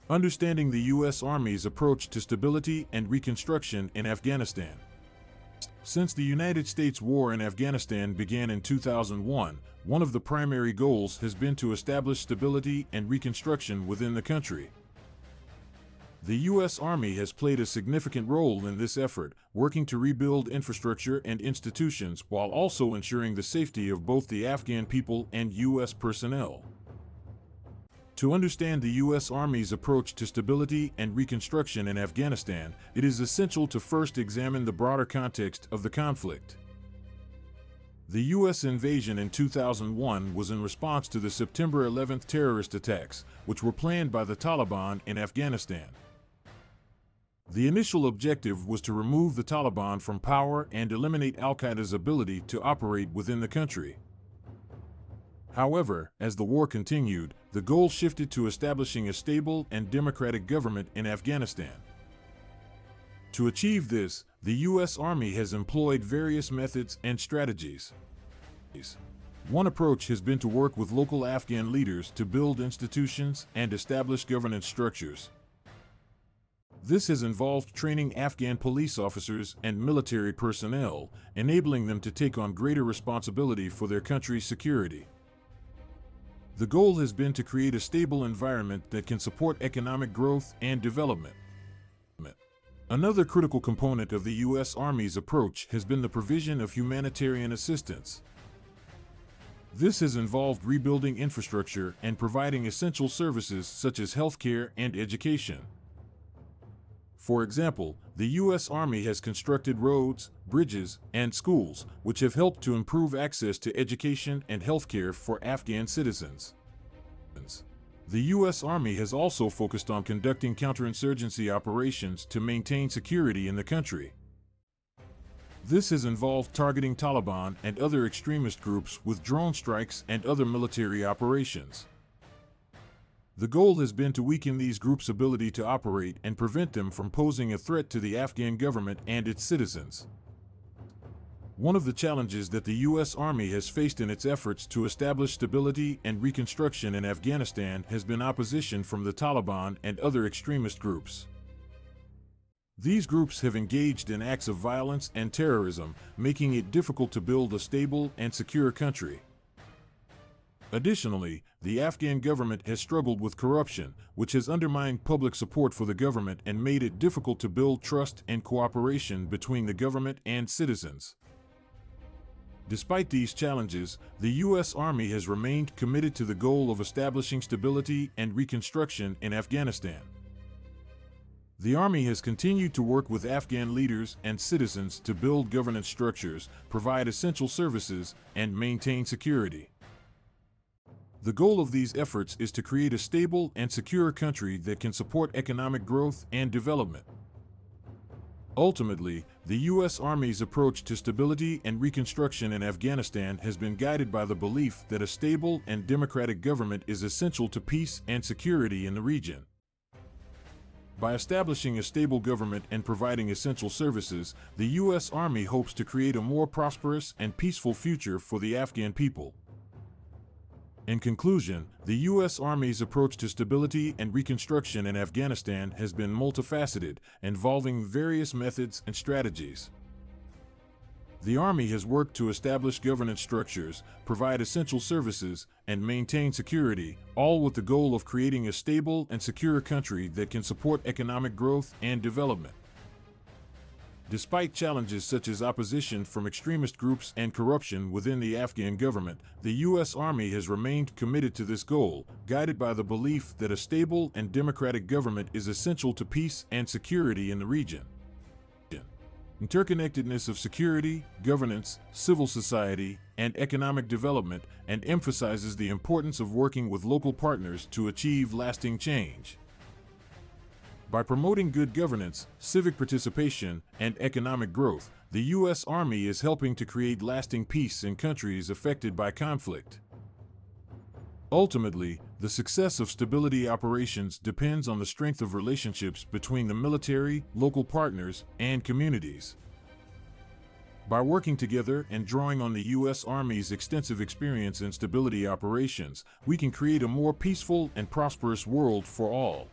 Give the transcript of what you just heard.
Understanding the U.S. Army's approach to stability and reconstruction in Afghanistan. Since the United States war in Afghanistan began in 2001, one of the primary goals has been to establish stability and reconstruction within the country. The U.S. Army has played a significant role in this effort, working to rebuild infrastructure and institutions while also ensuring the safety of both the Afghan people and U.S. personnel. To understand the U.S. Army's approach to stability and reconstruction in Afghanistan, it is essential to first examine the broader context of the conflict. The U.S. invasion in 2001 was in response to the September 11th terrorist attacks, which were planned by the Taliban in Afghanistan. The initial objective was to remove the Taliban from power and eliminate Al-Qaeda's ability to operate within the country. However, as the war continued, the goal shifted to establishing a stable and democratic government in Afghanistan. To achieve this, the U.S. Army has employed various methods and strategies. One approach has been to work with local Afghan leaders to build institutions and establish governance structures. This has involved training Afghan police officers and military personnel, enabling them to take on greater responsibility for their country's security. The goal has been to create a stable environment that can support economic growth and development. Another critical component of the U.S. Army's approach has been the provision of humanitarian assistance. This has involved rebuilding infrastructure and providing essential services such as healthcare and education. For example, the U.S. Army has constructed roads, bridges, and schools, which have helped to improve access to education and healthcare for Afghan citizens. The U.S. Army has also focused on conducting counterinsurgency operations to maintain security in the country. This has involved targeting Taliban and other extremist groups with drone strikes and other military operations. The goal has been to weaken these groups' ability to operate and prevent them from posing a threat to the Afghan government and its citizens. One of the challenges that the U.S. Army has faced in its efforts to establish stability and reconstruction in Afghanistan has been opposition from the Taliban and other extremist groups. These groups have engaged in acts of violence and terrorism, making it difficult to build a stable and secure country. Additionally, the Afghan government has struggled with corruption, which has undermined public support for the government and made it difficult to build trust and cooperation between the government and citizens. Despite these challenges, the U.S. Army has remained committed to the goal of establishing stability and reconstruction in Afghanistan. The Army has continued to work with Afghan leaders and citizens to build governance structures, provide essential services, and maintain security. The goal of these efforts is to create a stable and secure country that can support economic growth and development. Ultimately, the U.S. Army's approach to stability and reconstruction in Afghanistan has been guided by the belief that a stable and democratic government is essential to peace and security in the region. By establishing a stable government and providing essential services, the U.S. Army hopes to create a more prosperous and peaceful future for the Afghan people. In conclusion, the U.S. Army's approach to stability and reconstruction in Afghanistan has been multifaceted, involving various methods and strategies. The Army has worked to establish governance structures, provide essential services, and maintain security, all with the goal of creating a stable and secure country that can support economic growth and development. Despite challenges such as opposition from extremist groups and corruption within the Afghan government, the U.S. Army has remained committed to this goal, guided by the belief that a stable and democratic government is essential to peace and security in the region. Interconnectedness of security, governance, civil society, and economic development, and emphasizes the importance of working with local partners to achieve lasting change. By promoting good governance, civic participation, and economic growth, the U.S. Army is helping to create lasting peace in countries affected by conflict. Ultimately, the success of stability operations depends on the strength of relationships between the military, local partners, and communities. By working together and drawing on the U.S. Army's extensive experience in stability operations, we can create a more peaceful and prosperous world for all.